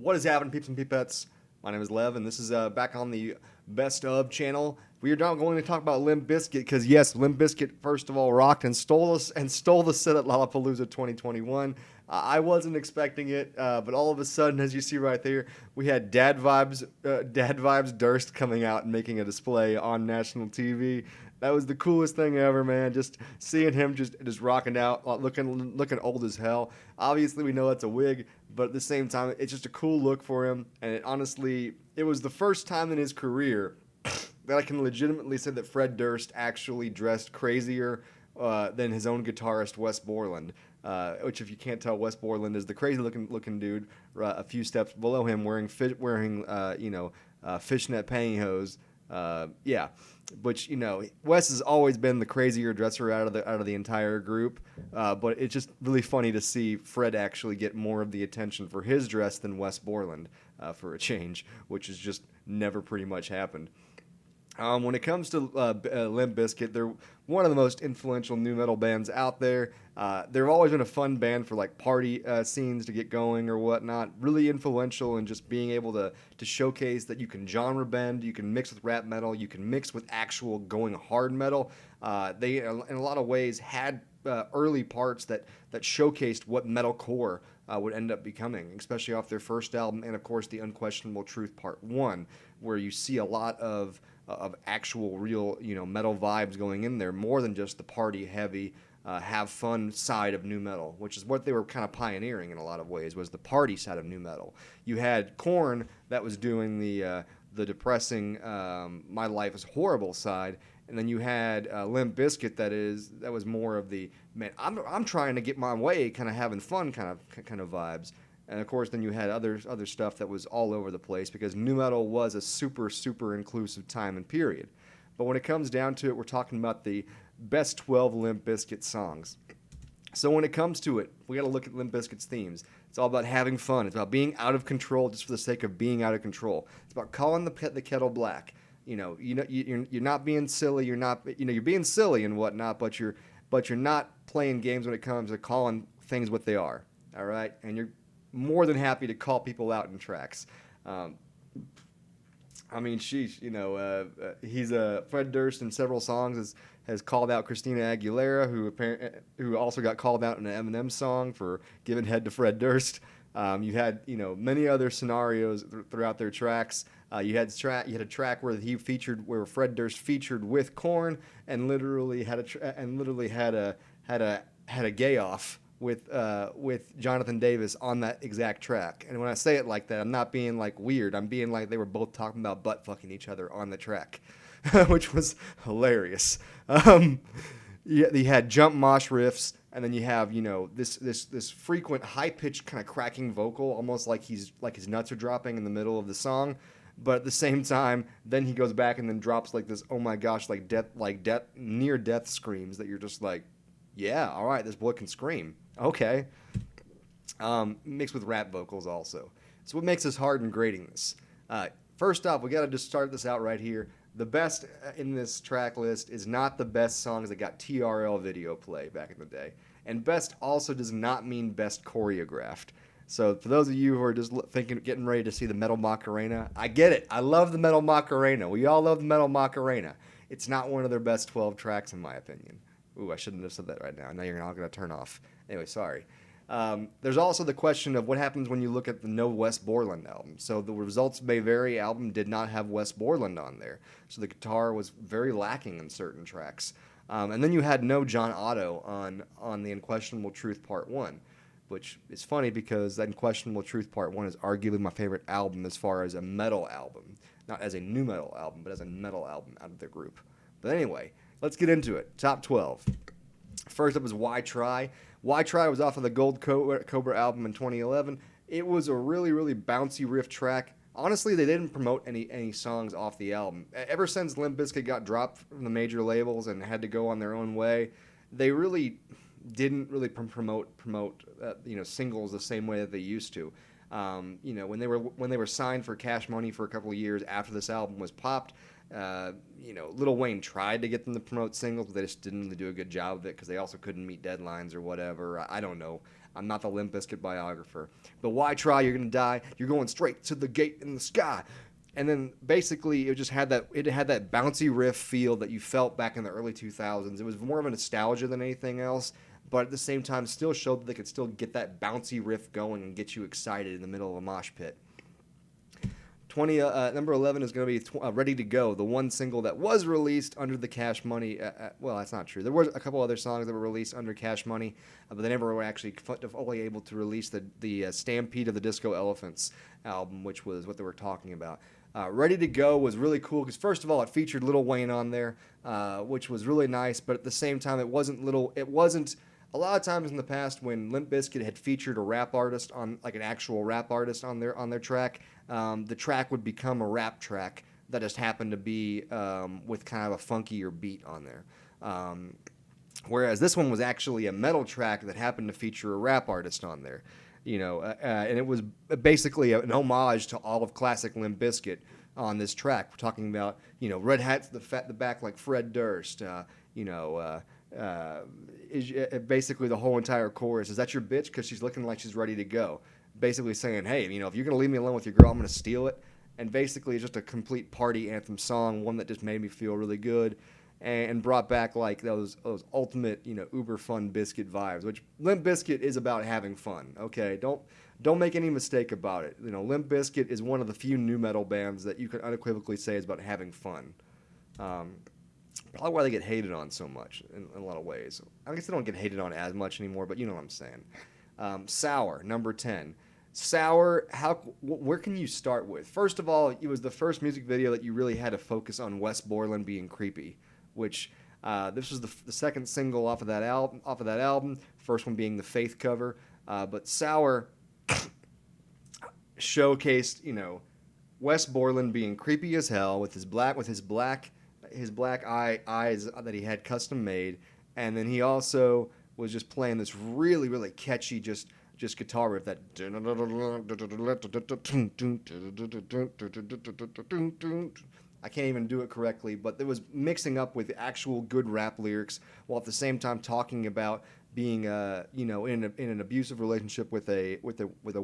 What is happening, peeps and peepettes? My name is Lev, and this is back on the Best of channel. We are now going to talk about Limp Bizkit because yes, Limp Bizkit first of all rocked and stole us and stole the set at Lollapollooza 2021. I wasn't expecting it, but all of a sudden, as you see right there, we had Dad Vibes Durst coming out and making a display on national TV. That was the coolest thing ever, man. Just seeing him just rocking out, looking old as hell. Obviously, we know that's a wig, but at the same time, it's just a cool look for him. And it was the first time in his career that I can legitimately say that Fred Durst actually dressed crazier than his own guitarist Wes Borland. Which, if you can't tell, Wes Borland is the crazy looking dude a few steps below him, wearing fishnet pantyhose. Yeah, which Wes has always been the crazier dresser out of the entire group. But it's just really funny to see Fred actually get more of the attention for his dress than Wes Borland for a change, which has just never pretty much happened. When it comes to Limp Bizkit, they're one of the most influential nu metal bands out there. They've always been a fun band for like party scenes to get going or whatnot. Really influential in just being able to showcase that you can genre bend, you can mix with rap metal, you can mix with actual going hard metal. They, in a lot of ways, had early parts that showcased what metalcore would end up becoming, especially off their first album, and of course the Unquestionable Truth Part 1, where you see a lot of actual real metal vibes going in there, more than just the party heavy have fun side of nu metal, which is what they were kind of pioneering in a lot of ways, was the party side of nu metal. You had Korn that was doing the depressing My Life is Horrible side, and then you had Limp Bizkit that was more of the, man, I'm trying to get my way, kind of having fun kind of vibes. And of course, then you had other stuff that was all over the place, because nu metal was a super inclusive time and period. But when it comes down to it, we're talking about the best 12 Limp Bizkit songs. So when it comes to it, we got to look at Limp Bizkit's themes. It's all about having fun. It's about being out of control just for the sake of being out of control. It's about calling the kettle black. You're not being silly. You're being silly and whatnot, but you're not playing games when it comes to calling things what they are. All right, and you're more than happy to call people out in tracks. Sheesh, he's Fred Durst in several songs has called out Christina Aguilera, who also got called out in an Eminem song for giving head to Fred Durst. You had many other scenarios throughout their tracks. You had a track where Fred Durst featured with Korn and literally had a gay off with Jonathan Davis on that exact track. And when I say it like that, I'm not being like weird. I'm being like they were both talking about butt fucking each other on the track, which was hilarious. You had jump mosh riffs, and then you have this frequent high pitched kind of cracking vocal, almost like his nuts are dropping in the middle of the song. But at the same time, then he goes back and then drops like this, oh my gosh, like near death screams that you're just like, yeah, all right, this boy can scream. Okay. Mixed with rap vocals also. So what makes this hard in grading this? First off, we got to just start this out right here. The best in this track list is not the best songs that got TRL video play back in the day. And best also does not mean best choreographed. So for those of you who are just getting ready to see the Metal Macarena, I get it. I love the Metal Macarena. We all love the Metal Macarena. It's not one of their best 12 tracks in my opinion. Ooh, I shouldn't have said that right now. Now you're all going to turn off. Anyway, sorry. There's also the question of what happens when you look at the no Wes Borland album. So the Results May Vary album did not have Wes Borland on there. So the guitar was very lacking in certain tracks. And then you had no John Otto on the Unquestionable Truth Part 1, which is funny because that Unquestionable Truth Part 1 is arguably my favorite album as far as a metal album. Not as a nu metal album, but as a metal album out of the group. But anyway, let's get into it. Top 12. First up is Why Try. Why Try was off of the Gold Cobra album in 2011. It was a really bouncy riff track. Honestly, they didn't promote any songs off the album. Ever since Limp Bizkit got dropped from the major labels and had to go on their own way, they really didn't really promote singles the same way that they used to. When they were signed for Cash Money for a couple of years after this album was popped, Lil Wayne tried to get them to promote singles, but they just didn't really do a good job of it because they also couldn't meet deadlines or whatever. I don't know. I'm not the Limp Bizkit biographer. But why try? You're gonna die. You're going straight to the gate in the sky. And then basically it had that bouncy riff feel that you felt back in the early 2000s. It was more of a nostalgia than anything else, but at the same time still showed that they could still get that bouncy riff going and get you excited in the middle of a mosh pit. Number 11 is going to be Ready to Go, the one single that was released under the Cash Money. Well, that's not true. There were a couple other songs that were released under Cash Money, but they never were actually fully able to release the Stampede of the Disco Elephants album, which was what they were talking about. Ready to Go was really cool because, first of all, it featured Lil Wayne on there, which was really nice, but at the same time, it wasn't a lot of times in the past when Limp Bizkit had featured a rap artist on, like an actual rap artist on their track, the track would become a rap track that just happened to be with kind of a funkier beat on there. Whereas this one was actually a metal track that happened to feature a rap artist on there. And it was basically an homage to all of classic Limp Bizkit on this track. We're talking about, red hats to the back like Fred Durst, basically the whole entire chorus is that your bitch because she's looking like she's ready to go, basically saying, hey, if you're gonna leave me alone with your girl, I'm gonna steal it. And basically it's just a complete party anthem song, one that just made me feel really good and brought back like those ultimate uber fun Bizkit vibes, which Limp Bizkit is about having fun. Okay, don't make any mistake about it. Limp Bizkit is one of the few nu metal bands that you can unequivocally say is about having fun. Probably why they get hated on so much in a lot of ways. I guess they don't get hated on as much anymore, but you know what I'm saying. Sour, number 10. Sour, where can you start with? First of all, it was the first music video that you really had to focus on Wes Borland being creepy, which this was the second single off of that album. First one being the Faith cover, but Sour showcased Wes Borland being creepy as hell with his black eyes that he had custom made, and then he also was just playing this really, really catchy just guitar riff that I can't even do it correctly, but it was mixing up with actual good rap lyrics while at the same time talking about being in an abusive relationship with a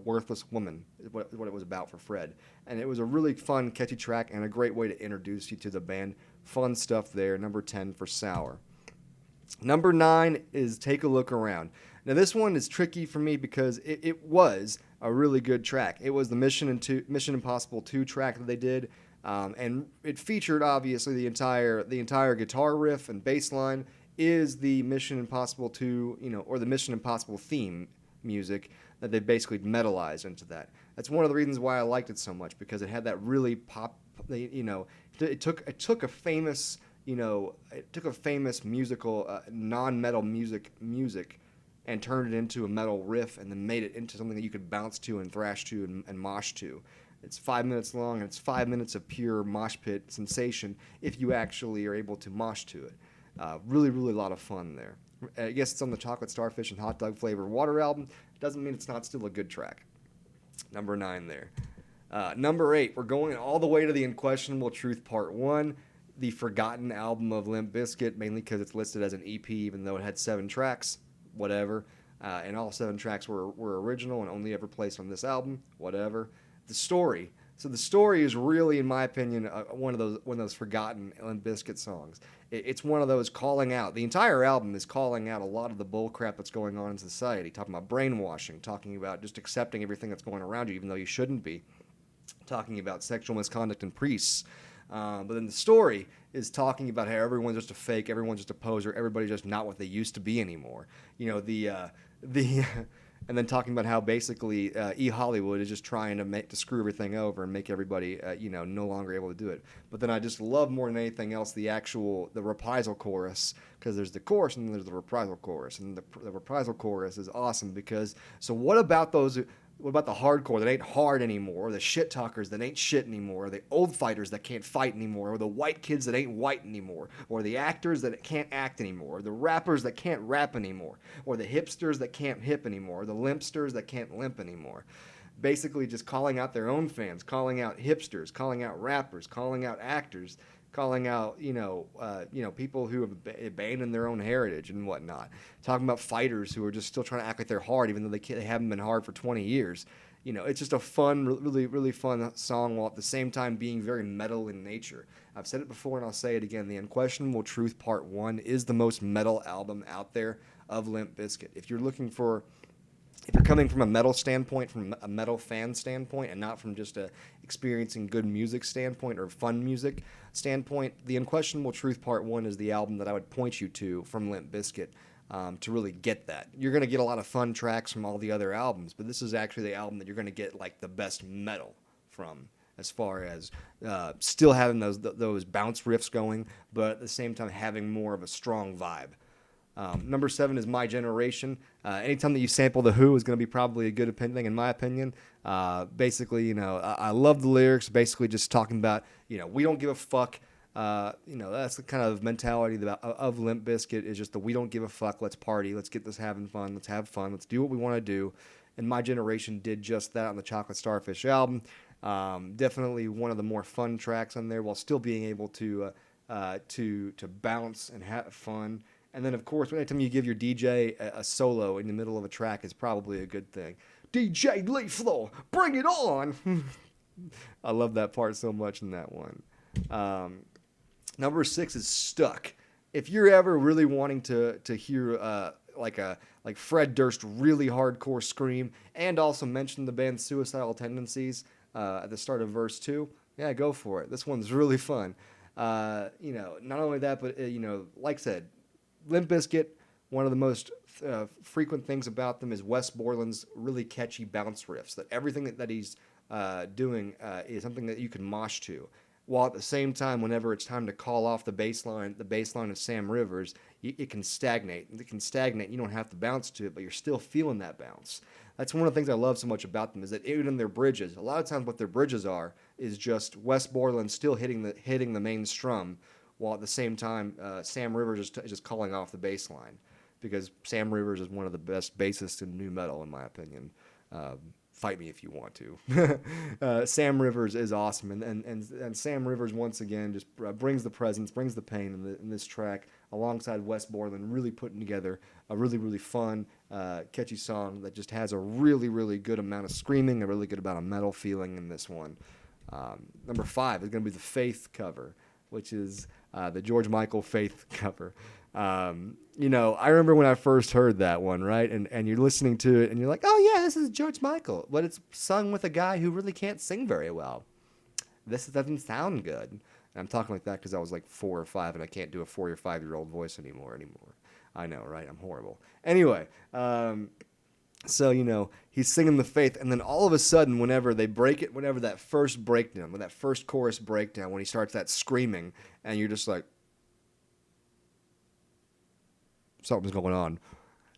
worthless woman is what it was about for Fred. And it was a really fun, catchy track and a great way to introduce you to the band. Fun stuff there. Number 10 for Sour. Number 9 is Take a Look Around. Now this one is tricky for me because it was a really good track. It was the Mission Impossible 2 track that they did. And it featured obviously the entire guitar riff and bass line is the Mission Impossible 2, or the Mission Impossible theme music that they basically metalized into that. That's one of the reasons why I liked it so much, because it had that really pop, it took a famous musical non-metal music and turned it into a metal riff and then made it into something that you could bounce to and thrash to and mosh to. It's 5 minutes long, and it's 5 minutes of pure mosh pit sensation if you actually are able to mosh to it. Really, really a lot of fun there. I guess it's on the Chocolate Starfish and Hot Dog Flavor Water album. Doesn't mean it's not still a good track. Number 9 there. Number 8, we're going all the way to the Unquestionable Truth Part 1, the forgotten album of Limp Bizkit, mainly because it's listed as an EP, even though it had 7 tracks. Whatever. And all 7 tracks were original and only ever placed on this album. Whatever. The Story. So The Story is really, in my opinion, one of those forgotten Limp Bizkit songs. It's one of those calling out. The entire album is calling out a lot of the bull crap that's going on in society, talking about brainwashing, talking about just accepting everything that's going around you, even though you shouldn't be, talking about sexual misconduct in priests. But then The Story is talking about how everyone's just a fake, everyone's just a poser, everybody's just not what they used to be anymore. And then talking about how basically Hollywood is just trying to screw everything over and make everybody no longer able to do it. But then I just love more than anything else the reprisal chorus, because there's the chorus and then there's the reprisal chorus, and the reprisal chorus is awesome because what about the hardcore that ain't hard anymore, or the shit talkers that ain't shit anymore, or the old fighters that can't fight anymore, or the white kids that ain't white anymore, or the actors that can't act anymore, or the rappers that can't rap anymore, or the hipsters that can't hip anymore, or the limpsters that can't limp anymore. Basically just calling out their own fans, calling out hipsters, calling out rappers, calling out actors, calling out, people who have abandoned their own heritage and whatnot. Talking about fighters who are just still trying to act like they're hard, even though they haven't been hard for 20 years. It's just a fun, really, really fun song while at the same time being very metal in nature. I've said it before and I'll say it again. The Unquestionable Truth Part 1 is the most metal album out there of Limp Bizkit. If you're coming from a metal standpoint, from a metal fan standpoint, and not from just a experiencing good music standpoint or fun music standpoint, The Unquestionable Truth Part 1 is the album that I would point you to from Limp Bizkit to really get that. You're going to get a lot of fun tracks from all the other albums, but this is actually the album that you're going to get like the best metal from, as far as still having those bounce riffs going, but at the same time having more of a strong vibe. Number 7 is My Generation. Anytime that you sample The Who is going to be probably a good thing, in my opinion. Basically, I love the lyrics. Basically, just talking about, we don't give a fuck. That's the kind of mentality of Limp Bizkit, is just the we don't give a fuck. Let's party. Let's get this having fun. Let's have fun. Let's do what we want to do. And My Generation did just that on the Chocolate Starfish album. Definitely one of the more fun tracks on there, while still being able to bounce and have fun. And then, of course, anytime you give your DJ a solo in the middle of a track is probably a good thing. DJ Leaflo, bring it on! I love that part so much in that one. Number 6 is Stuck. If you're ever really wanting to hear like Fred Durst really hardcore scream, and also mention the band's suicidal tendencies at the start of verse 2, yeah, go for it. This one's really fun. Not only that, but like I said, Limp Bizkit, one of the most frequent things about them is Wes Borland's really catchy bounce riffs. That everything that he's doing is something that you can mosh to. While at the same time, whenever it's time to call off the bass line of Sam Rivers, it can stagnate. It can stagnate. You don't have to bounce to it, but you're still feeling that bounce. That's one of the things I love so much about them, is that even in their bridges, a lot of times what their bridges are is just Wes Borland still hitting the main strum, while at the same time, Sam Rivers is just calling off the bass line, because Sam Rivers is one of the best bassists in nu metal, in my opinion. Fight me if you want to. Sam Rivers is awesome, and Sam Rivers once again just brings the presence, brings the pain in this track, alongside Wes Borland, really putting together a really, really fun, catchy song that just has a really, really good amount of screaming, a really good amount of metal feeling in this one. Number 5 is going to be the Faith cover, which is the George Michael Faith cover. I remember when I first heard that one, right? And you're listening to it and you're like, oh yeah, this is George Michael. But it's sung with a guy who really can't sing very well. This doesn't sound good. And I'm talking like that because I was like 4 or 5 and I can't do a 4 or 5-year-old voice anymore. I know, right? I'm horrible. Anyway, so, he's singing the Faith, and then all of a sudden, whenever that first breakdown, when that first chorus breakdown, when he starts that screaming, and you're just like, something's going on.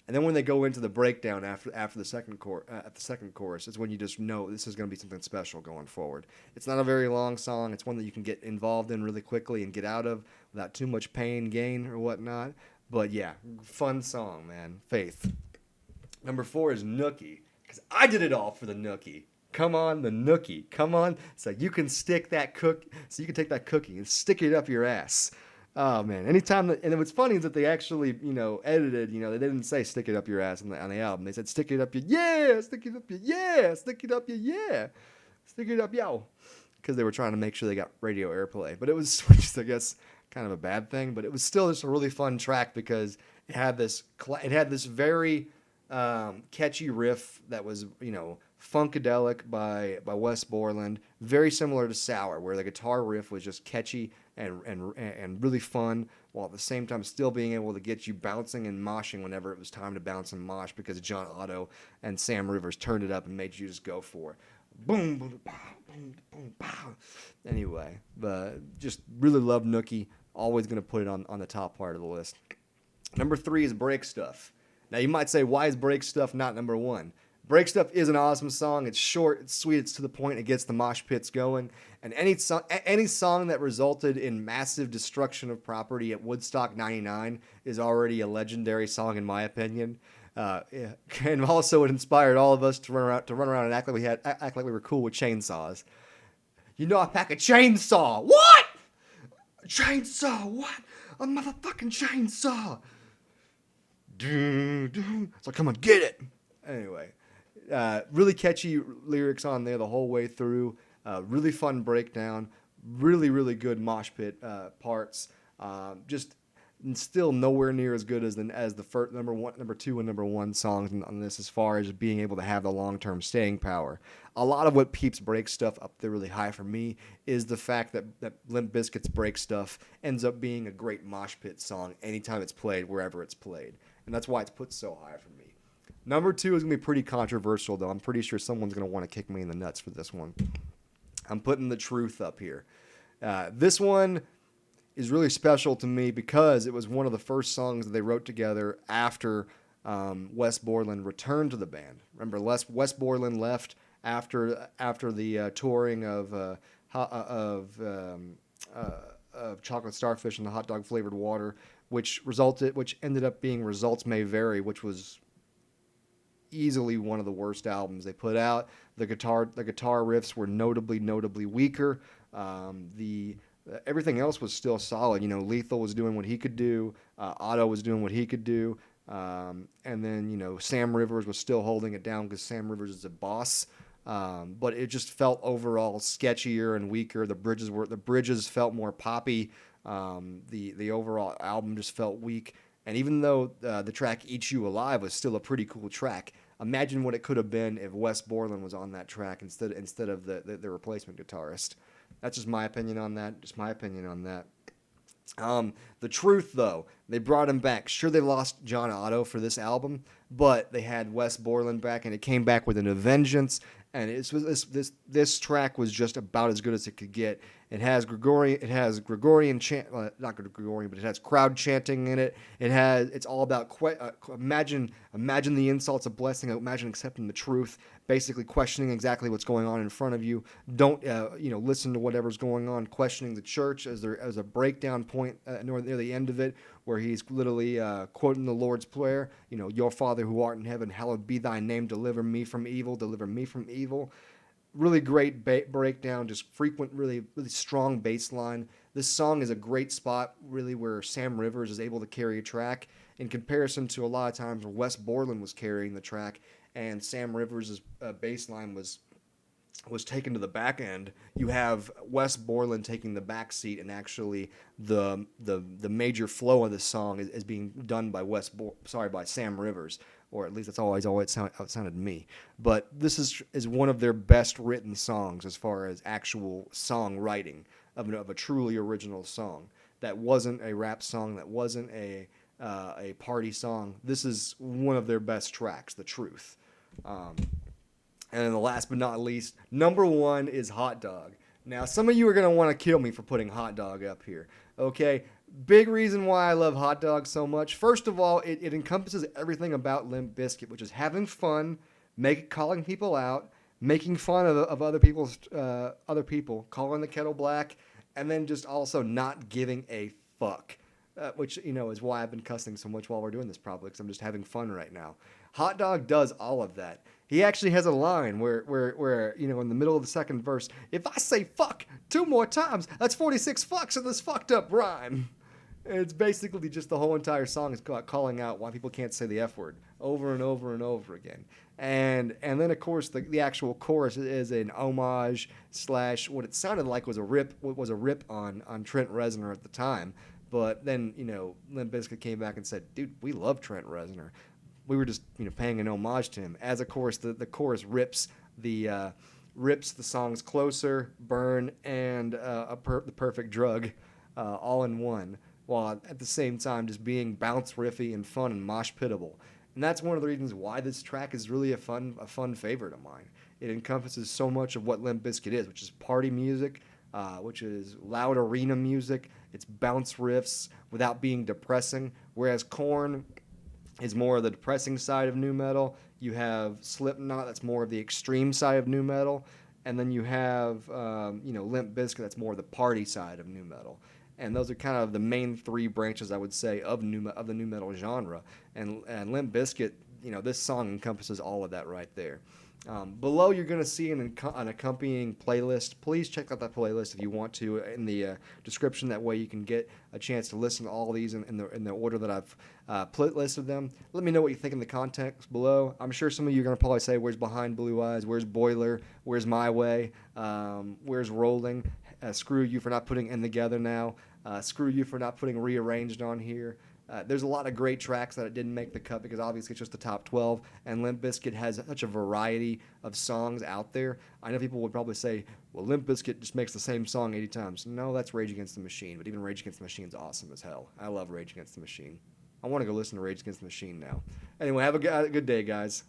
And then when they go into the breakdown after the second chorus, it's when you just know this is going to be something special going forward. It's not a very long song. It's one that you can get involved in really quickly and get out of without too much pain, gain, or whatnot. But yeah, fun song, man. Faith. Number 4 is Nookie, because I did it all for the Nookie. Come on, the Nookie. Come on. So you can take that cookie and stick it up your ass. Oh man! And what's funny is that they actually, edited. They didn't say "stick it up your ass" on the album. They said "stick it up your yeah, stick it up your yeah, stick it up your yeah, stick it up yo," because they were trying to make sure they got radio airplay. But it was, which is, I guess, kind of a bad thing. But it was still just a really fun track because it had this very catchy riff that was, funkadelic by Wes Borland, very similar to Sour, where the guitar riff was just catchy and really fun, while at the same time still being able to get you bouncing and moshing whenever it was time to bounce and mosh, because John Otto and Sam Rivers turned it up and made you just go for it. Boom, boom, pow, boom, boom, pow. Anyway, just really love Nookie. Always going to put it on the top part of the list. Number 3 is Break Stuff. Now you might say, why is Break Stuff not number 1? Break Stuff is an awesome song. It's short, it's sweet, it's to the point, it gets the mosh pits going. And any song that resulted in massive destruction of property at Woodstock 99 is already a legendary song, in my opinion. And also it inspired all of us to run around and act like we were cool with chainsaws. I pack a chainsaw. What? Chainsaw, what? A motherfucking chainsaw. So come on, get it. Anyway, really catchy lyrics on there the whole way through. Really fun breakdown. Really, really good mosh pit parts. Just still nowhere near as good as the first number one, number two, and number one songs on this, as far as being able to have the long term staying power. A lot of what keeps break stuff up there really high for me is the fact that Limp Bizkit's break stuff ends up being a great mosh pit song anytime it's played, wherever it's played, and that's why it's put so high for me. Number two is gonna be pretty controversial, though. I'm pretty sure someone's gonna want to kick me in the nuts for this one. I'm putting The Truth up here. This one is really special to me because it was one of the first songs that they wrote together after Wes Borland returned to the band. Remember, Wes Borland left after the touring of Chocolate Starfish and the Hot Dog Flavored Water, which ended up being Results May Vary, which was easily one of the worst albums they put out. The guitar riffs were notably weaker. The Everything else was still solid. You know, Lethal was doing what he could do. Otto was doing what he could do. And then, you know, Sam Rivers was still holding it down because Sam Rivers is a boss. But it just felt overall sketchier and weaker. The bridges felt more poppy. The overall album just felt weak. And even though the track "Eat You Alive" was still a pretty cool track, imagine what it could have been if Wes Borland was on that track instead of the replacement guitarist. That's just my opinion on that. The Truth, though, they brought him back. Sure, they lost John Otto for this album, but they had Wes Borland back, and it came back with a vengeance. And this track was just about as good as it could get. It has Gregorian chant, not Gregorian, but it has crowd chanting in it. It's all about imagine the insults of blessing. Imagine accepting the truth. Basically, questioning exactly what's going on in front of you. Don't listen to whatever's going on. Questioning the church as a breakdown point near the end of it, where he's literally quoting the Lord's Prayer. You know, "Your Father who art in heaven, hallowed be thy name. Deliver me from evil. Deliver me from evil." Really great breakdown, just frequent, really, really strong bass line. This song is a great spot, really, where Sam Rivers is able to carry a track in comparison to a lot of times where Wes Borland was carrying the track and Sam Rivers' bass line was taken to the back end. You have Wes Borland taking the back seat, and actually the major flow of the song is being done by by Sam Rivers, or at least that's always how it sounded to me. But this is one of their best written songs as far as actual songwriting of a truly original song. That wasn't a rap song. That wasn't a party song. This is one of their best tracks, The Truth. And then the last but not least, number one is Hot Dog. Now, some of you are going to want to kill me for putting Hot Dog up here. Okay, big reason why I love Hot Dog so much. First of all, it encompasses everything about Limp Bizkit, which is having fun, calling people out, making fun of other people, calling the kettle black, and then just also not giving a fuck. Which, is why I've been cussing so much while we're doing this, probably, because I'm just having fun right now. Hot Dog does all of that. He actually has a line where in the middle of the second verse, "If I say fuck 2 more times, that's 46 fucks in this fucked up rhyme." And it's basically just the whole entire song is calling out why people can't say the F word over and over and over again. And then, of course, the actual chorus is an homage / what it sounded like was a rip on Trent Reznor at the time. But then, Limp Bizkit came back and said, "Dude, we love Trent Reznor. We were just, paying an homage to him." As, of course, the chorus rips the songs "Closer," "Burn," and "The Perfect Drug" all in one, while at the same time just being bounce riffy and fun and mosh pitable. And that's one of the reasons why this track is really a fun favorite of mine. It encompasses so much of what Limp Bizkit is, which is party music, which is loud arena music. It's bounce riffs without being depressing, whereas Korn is more of the depressing side of nu metal. You have Slipknot, that's more of the extreme side of nu metal, and then you have Limp Bizkit, that's more of the party side of nu metal. And those are kind of the main 3 branches, I would say, of the nu metal genre. And Limp Bizkit, this song encompasses all of that right there. Below, you're going to see an accompanying playlist. Please check out that playlist if you want to in the description. That way, you can get a chance to listen to all these in the order that I've listed them. Let me know what you think in the context below. I'm sure some of you are going to probably say, "Where's Behind Blue Eyes? Where's Boiler? Where's My Way? Where's Rolling? Screw you for not putting In Together Now. Screw you for not putting Rearranged on here." There's a lot of great tracks that didn't make the cut because obviously it's just the top 12, and Limp Bizkit has such a variety of songs out there. I know people would probably say, well, Limp Bizkit just makes the same song 80 times. No, that's Rage Against the Machine, but even Rage Against the Machine's awesome as hell. I love Rage Against the Machine. I want to go listen to Rage Against the Machine now. Anyway, have a good day, guys.